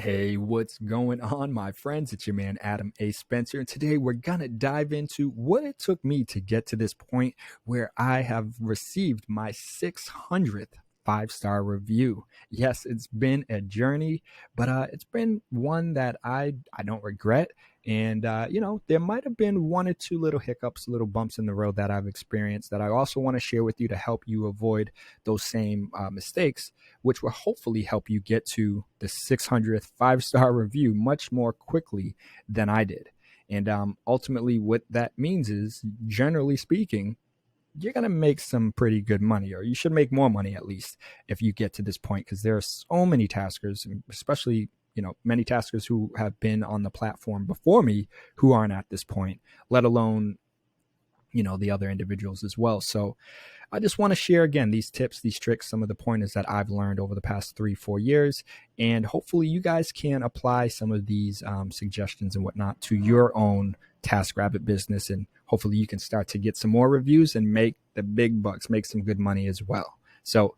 Hey, what's going on, my friends? It's your man, Adam A. Spencer. And today we're going to dive into what it took me to get to this point where I have received my 600th five-star review. Yes, it's been a journey, but it's been one that I don't regret. And, there might have been one or two little hiccups, little bumps in the road that I've experienced that I also want to share with you to help you avoid those same mistakes, which will hopefully help you get to the 600th five-star review much more quickly than I did. And ultimately, what that means is, generally speaking, you're going to make some pretty good money, or you should make more money at least if you get to this point, because there are so many taskers, especially many taskers who have been on the platform before me who aren't at this point, let alone the other individuals as well. So I just want to share again these tips, these tricks, some of the pointers that I've learned over the past 3-4 years, and hopefully you guys can apply some of these suggestions and whatnot to your own TaskRabbit business, and hopefully you can start to get some more reviews and make the big bucks, make some good money as well. So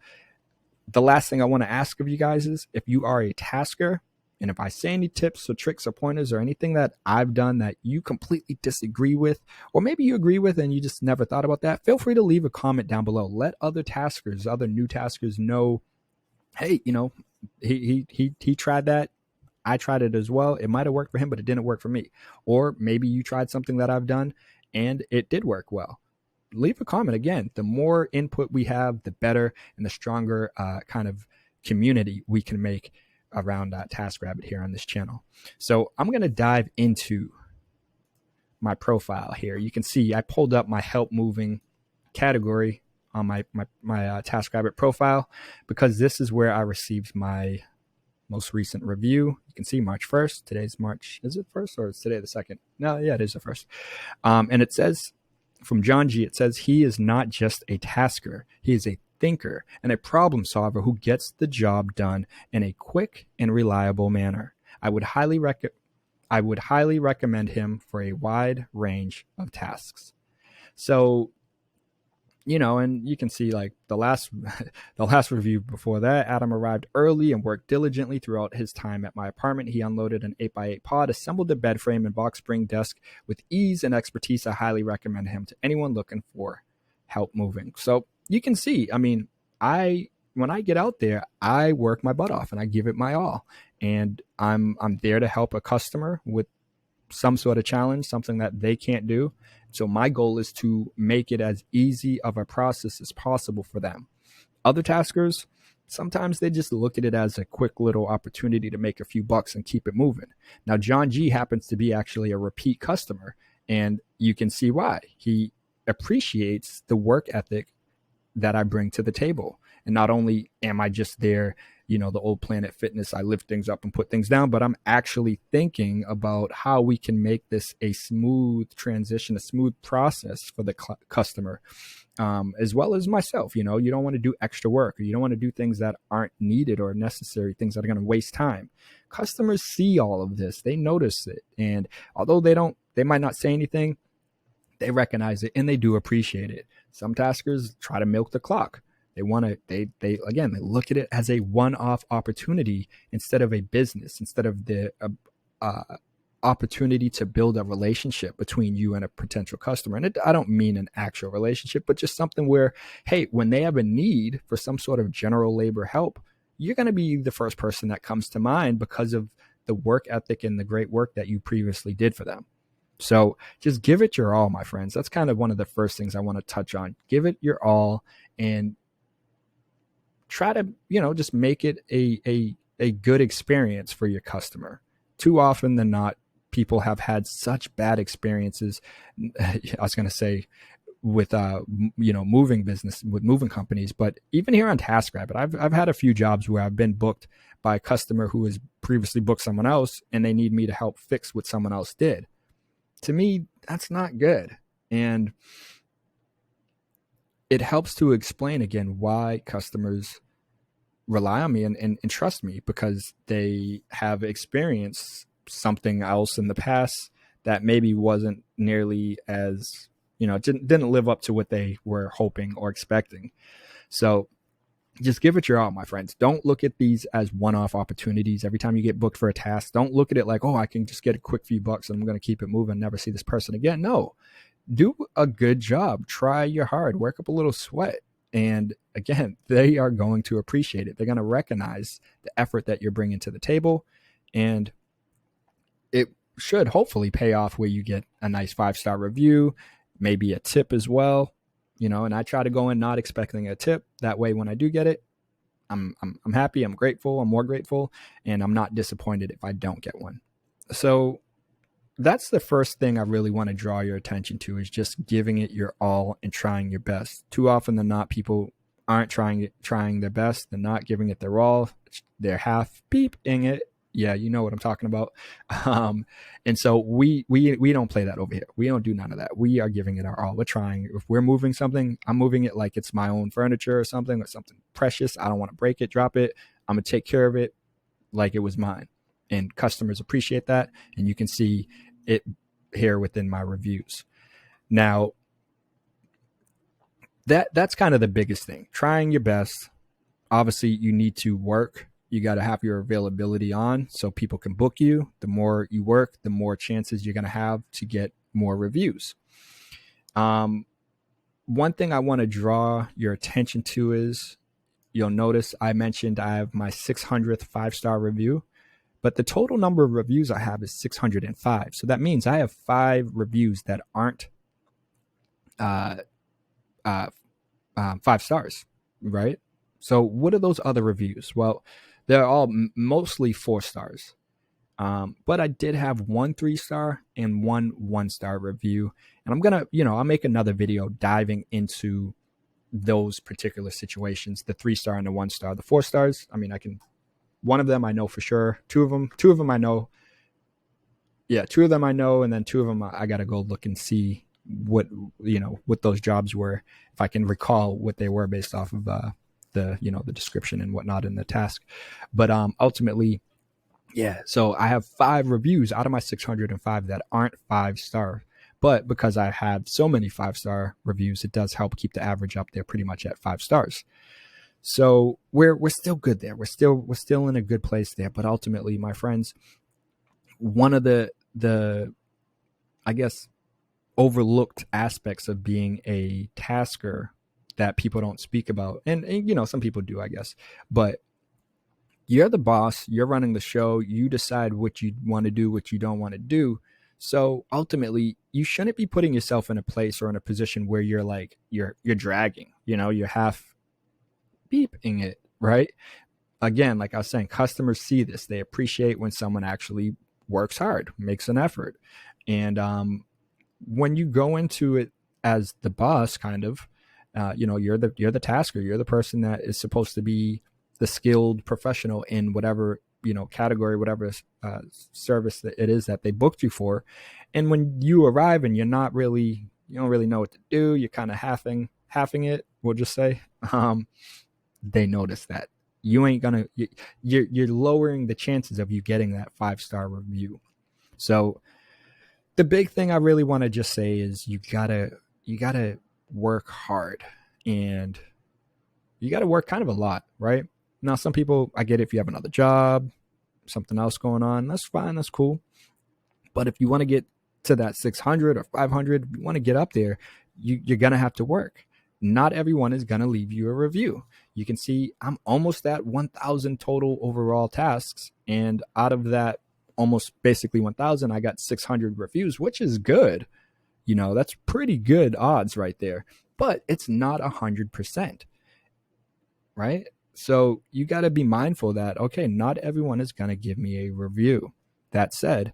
the last thing I want to ask of you guys is, if you are a tasker, and if I say any tips or tricks or pointers or anything that I've done that you completely disagree with, or maybe you agree with and you just never thought about that, feel free to leave a comment down below. Let other taskers, other new taskers know, hey, he tried that. I tried it as well. It might have worked for him, but it didn't work for me. Or maybe you tried something that I've done and it did work well. Leave a comment. Again, the more input we have, the better and the stronger kind of community we can make around TaskRabbit here on this channel. So I'm going to dive into my profile here. You can see I pulled up my help moving category on my TaskRabbit profile, because this is where I received my most recent review. You can see March 1st. Today's March. Is it 1st or is today the 2nd? No, yeah, it is the 1st. And it says from John G, it says, he is not just a tasker. He is a thinker and a problem solver who gets the job done in a quick and reliable manner. I would highly recommend him for a wide range of tasks. So, and you can see like the last review before that, Adam arrived early and worked diligently throughout his time at my apartment. He unloaded an 8x8 pod, assembled a bed frame and box spring desk with ease and expertise. I highly recommend him to anyone looking for help moving. So you can see, when I get out there, I work my butt off and I give it my all, and I'm there to help a customer with some sort of challenge, something that they can't do. So my goal is to make it as easy of a process as possible for them. Other taskers, sometimes they just look at it as a quick little opportunity to make a few bucks and keep it moving. Now, John G happens to be actually a repeat customer, and you can see why. He appreciates the work ethic that I bring to the table. And not only am I just there, the old Planet Fitness, I lift things up and put things down, but I'm actually thinking about how we can make this a smooth transition, a smooth process for the customer, as well as myself. You don't want to do extra work, or you don't want to do things that aren't needed or necessary, things that are going to waste time. Customers see all of this. They notice it. And although they might not say anything, they recognize it and they do appreciate it. Some taskers try to milk the clock. They look at it as a one-off opportunity instead of a business, instead of the opportunity to build a relationship between you and a potential customer. And I don't mean an actual relationship, but just something where, hey, when they have a need for some sort of general labor help, you're going to be the first person that comes to mind because of the work ethic and the great work that you previously did for them. So just give it your all, my friends. That's kind of one of the first things I want to touch on. Give it your all and try to, just make it a good experience for your customer. Too often than not, people have had such bad experiences. I was going to say with, moving business, with moving companies, but even here on TaskRabbit, I've had a few jobs where I've been booked by a customer who has previously booked someone else and they need me to help fix what someone else did. To me, that's not good. And it helps to explain again why customers rely on me and trust me, because they have experienced something else in the past that maybe wasn't nearly as, didn't live up to what they were hoping or expecting. So just give it your all, my friends. Don't look at these as one-off opportunities. Every time you get booked for a task, don't look at it like, oh, I can just get a quick few bucks and I'm going to keep it moving, never see this person again. No, do a good job. Try your hard, work up a little sweat. And again, they are going to appreciate it. They're going to recognize the effort that you're bringing to the table. And it should hopefully pay off where you get a nice 5-star review, maybe a tip as well. And I try to go in not expecting a tip. That way, when I do get it, I'm happy, I'm grateful, I'm more grateful, and I'm not disappointed if I don't get one. So that's the first thing I really want to draw your attention to, is just giving it your all and trying your best. Too often than not, people aren't trying their best. They're not giving it their all. They're half beeping it. Yeah, you know what I'm talking about. And so we don't play that over here. We don't do none of that. We are giving it our all. We're trying. If we're moving something, I'm moving it like it's my own furniture or something precious. I don't want to break it, drop it. I'm going to take care of it like it was mine. And customers appreciate that. And you can see it here within my reviews. Now, that's kind of the biggest thing. Trying your best. Obviously, you need to work. You got to have your availability on so people can book you. The more you work, the more chances you're going to have to get more reviews. One thing I want to draw your attention to is, you'll notice I mentioned I have my 600th 5-star review, but the total number of reviews I have is 605. So that means I have 5 reviews that aren't 5 stars, right? So what are those other reviews? Well, they're all mostly 4 stars. But I did have 1 3-star and 1 1-star review. And I'm going to, I'll make another video diving into those particular situations, the 3-star and the 1-star. The 4 stars, one of them I know for sure. Two of them I know. Yeah, 2 of them I know. And then 2 of them I got to go look and see what those jobs were, if I can recall what they were based off of the description and whatnot in the task. But ultimately, yeah, so I have 5 reviews out of my 605 that aren't 5-star. But because I have so many 5-star reviews, it does help keep the average up there pretty much at 5 stars. So we're still good there. We're still in a good place there. But ultimately, my friends, one of the I guess overlooked aspects of being a tasker that people don't speak about, and some people do, I guess, but you're the boss, you're running the show, you decide what you want to do, what you don't want to do. So ultimately, you shouldn't be putting yourself in a place or in a position where you're like you're dragging, you're half beeping it, right? Again, like I was saying, customers see this. They appreciate when someone actually works hard, makes an effort. And when you go into it as the boss, kind of, you're the tasker, you're the person that is supposed to be the skilled professional in whatever, category, whatever service that it is that they booked you for. And when you arrive and you don't really know what to do, you're kind of halving it, we'll just say, they notice that you ain't gonna, you're lowering the chances of you getting that 5-star review. So the big thing I really want to just say is you gotta work hard, and you gotta work kind of a lot, right? Now, some people, I get it, if you have another job, something else going on, that's fine, that's cool. But if you want to get to that 600 or 500, you want to get up there, you're gonna have to work. Not everyone is gonna leave you a review. You can see I'm almost at 1,000 total overall tasks, and out of that almost basically 1,000, I got 600 reviews, which is good. That's pretty good odds right there, but it's not 100%, right? So you got to be mindful that, okay, not everyone is going to give me a review. That said,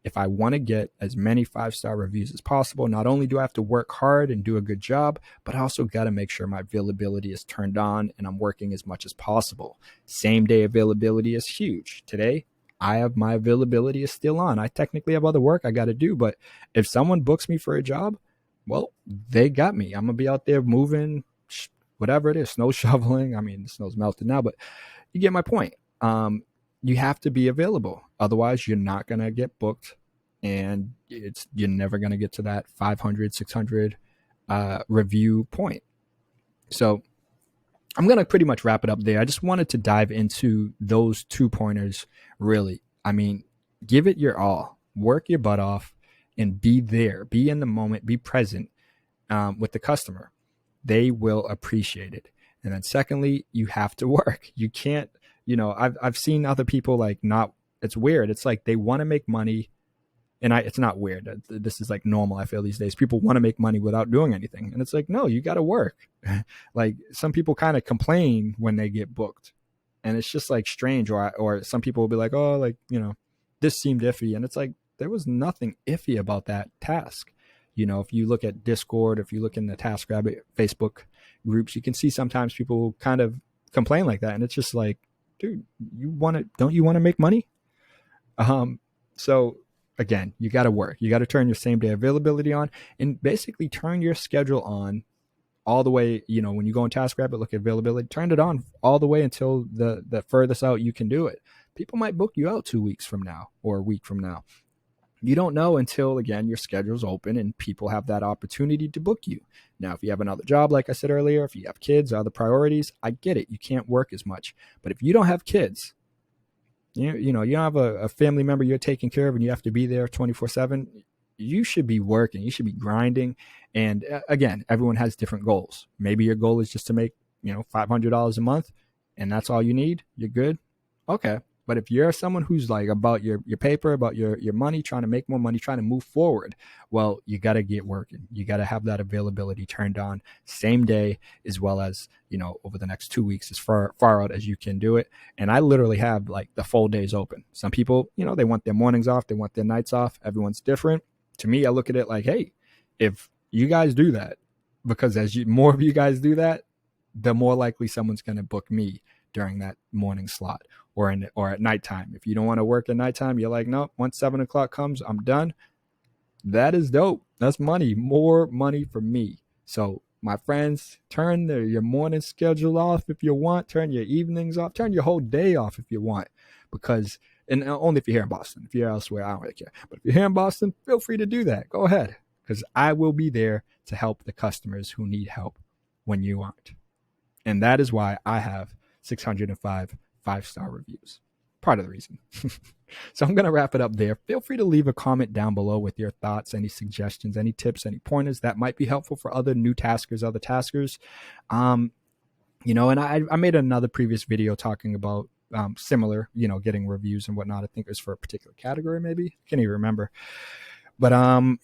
if I want to get as many 5-star reviews as possible, not only do I have to work hard and do a good job, but I also got to make sure my availability is turned on and I'm working as much as possible. Same day availability is huge. Today, my availability is still on. I technically have other work I got to do, but if someone books me for a job, well, they got me. I'm going to be out there moving, whatever it is, snow shoveling. The snow's melted now, but you get my point. You have to be available. Otherwise, you're not going to get booked, and you're never going to get to that 500, 600 review point. So I'm going to pretty much wrap it up there. I just wanted to dive into those 2 pointers, really. I mean, give it your all, work your butt off, and be there, be in the moment, be present with the customer. They will appreciate it. And then secondly, you have to work. You can't, I've seen other people like not, it's weird. It's like they want to make money. And it's not weird. This is like normal, I feel, these days. People want to make money without doing anything. And it's like, no, you got to work. Like some people kind of complain when they get booked. And it's just like strange. Or some people will be like, oh, like, this seemed iffy. And it's like, there was nothing iffy about that task. If you look at Discord, if you look in the TaskRabbit Facebook groups, you can see sometimes people kind of complain like that. And it's just like, dude, don't you want to make money? So again, you got to work. You got to turn your same day availability on and basically turn your schedule on all the way. When you go on TaskRabbit, look at availability, turn it on all the way until the furthest out you can do it. People might book you out 2 weeks from now or a week from now. You don't know until, again, your schedule's open and people have that opportunity to book you. Now, if you have another job, like I said earlier, if you have kids, other priorities, I get it. You can't work as much. But if you don't have kids, you don't have a family member you're taking care of and you have to be there 24/7, you should be working. You should be grinding. And again, everyone has different goals. Maybe your goal is just to make, $500 a month and that's all you need. You're good. Okay. But if you're someone who's like about your paper, about your money, trying to make more money, trying to move forward, well, you got to get working. You got to have that availability turned on same day, as well as, over the next 2 weeks, as far out as you can do it. And I literally have like the full days open. Some people, they want their mornings off. They want their nights off. Everyone's different. To me, I look at it like, hey, if you guys do that, because more of you guys do that, the more likely someone's going to book me during that morning slot or at nighttime. If you don't want to work at nighttime, you're like, no, once 7 o'clock comes, I'm done. That is dope. That's money, more money for me. So my friends, turn your morning schedule off if you want, turn your evenings off, turn your whole day off if you want, because, and only if you're here in Boston. If you're elsewhere, I don't really care. But if you're here in Boston, feel free to do that. Go ahead, because I will be there to help the customers who need help when you aren't. And that is why I have 605 5-star reviews. Part of the reason. So I'm going to wrap it up there. Feel free to leave a comment down below with your thoughts, any suggestions, any tips, any pointers that might be helpful for other new taskers, other taskers. And I made another previous video talking about similar, getting reviews and whatnot. I think it was for a particular category, maybe. I can't even remember. But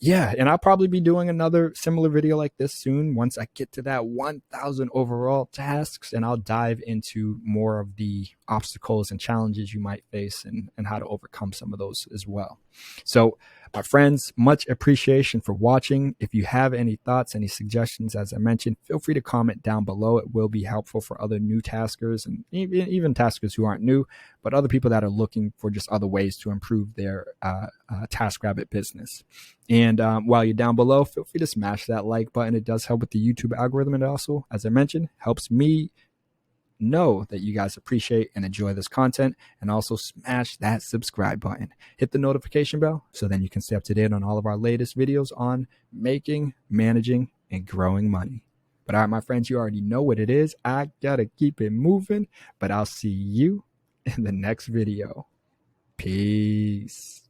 yeah, and I'll probably be doing another similar video like this soon once I get to that 1,000 overall tasks, and I'll dive into more of the obstacles and challenges you might face and how to overcome some of those as well. So my friends, much appreciation for watching. If you have any thoughts, any suggestions, as I mentioned, feel free to comment down below. It will be helpful for other new taskers and even taskers who aren't new, but other people that are looking for just other ways to improve their TaskRabbit business. And while you're down below, feel free to smash that like button. It does help with the YouTube algorithm, and also, as I mentioned, helps me know that you guys appreciate and enjoy this content, and also smash that subscribe button. Hit the notification bell so then you can stay up to date on all of our latest videos on making, managing, and growing money. But all right, my friends, you already know what it is. I gotta keep it moving, but I'll see you in the next video. Peace.